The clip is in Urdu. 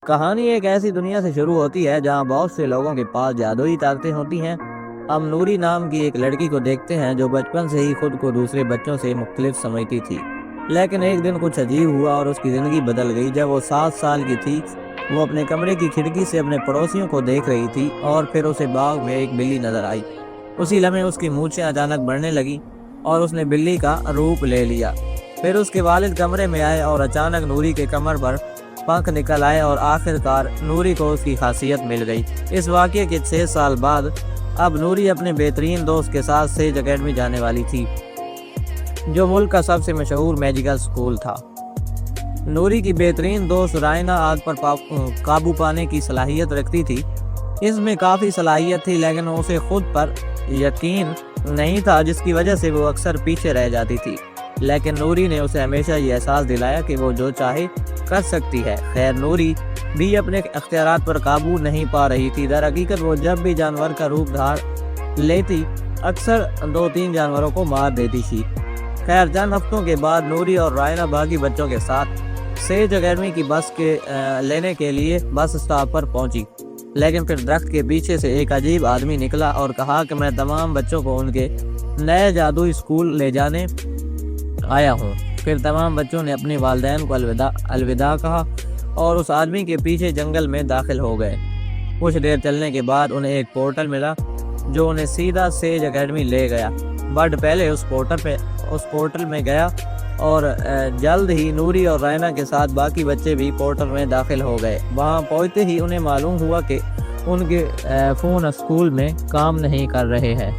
کہانی ایک ایسی دنیا سے شروع ہوتی ہے جہاں بہت سے لوگوں کے پاس جادوئی طاقتیں ہوتی ہیں۔ ہم نوری نام کی ایک لڑکی کو دیکھتے ہیں جو بچپن سے ہی خود کو دوسرے بچوں سے مختلف سمجھتی تھی، لیکن ایک دن کچھ عجیب ہوا اور اس کی زندگی بدل گئی۔ جب وہ 7 سال کی تھی، وہ اپنے کمرے کی کھڑکی سے اپنے پڑوسیوں کو دیکھ رہی تھی اور پھر اسے باغ میں ایک بلی نظر آئی۔ اسی لمحے اس کی مونچھیں اچانک بڑھنے لگیں اور اس نے بلی کا روپ لے لیا۔ پھر اس کے والد کمرے میں آئے اور اچانک نوری کے کمر پر پنکھ نکل آئے اور آخرکار نوری کو اس کی خاصیت مل گئی۔ اس واقعے کے 6 سال بعد اب نوری اپنے بہترین دوست کے ساتھ سیج اکیڈمی جانے والی تھی، جو ملک کا سب سے مشہور میجیکل سکول تھا۔ نوری کی بہترین دوست رائنا آگ پر قابو پانے کی صلاحیت رکھتی تھی۔ اس میں کافی صلاحیت تھی، لیکن اسے خود پر یقین نہیں تھا، جس کی وجہ سے وہ اکثر پیچھے رہ جاتی تھی۔ لیکن نوری نے اسے ہمیشہ یہ احساس دلایا کہ وہ جو چاہے کر سکتی ہے۔ خیر، نوری بھی اپنے اختیارات پر قابو نہیں پا رہی تھی۔ در حقیقت وہ جب بھی جانور کا روپ دھار لیتی، اکثر 2-3 جانوروں کو مار دیتی تھی۔ خیر، چند ہفتوں کے بعد نوری اور رائنا باقی بچوں کے ساتھ سیج اکیڈمی کی بس لینے کے لیے بس اسٹاپ پر پہنچی، لیکن پھر درخت کے پیچھے سے ایک عجیب آدمی نکلا اور کہا کہ میں تمام بچوں کو ان کے نئے جادوئی اسکول لے جانے آیا ہوں۔ پھر تمام بچوں نے اپنے والدین کو الوداع کہا اور اس آدمی کے پیچھے جنگل میں داخل ہو گئے۔ کچھ دیر چلنے کے بعد انہیں ایک پورٹل ملا جو انہیں سیدھا سیج اکیڈمی لے گیا۔ بٹ پہلے اس پورٹل میں گیا اور جلد ہی نوری اور رائنا کے ساتھ باقی بچے بھی پورٹل میں داخل ہو گئے۔ وہاں پہنچتے ہی انہیں معلوم ہوا کہ ان کے فون اسکول میں کام نہیں کر رہے ہیں۔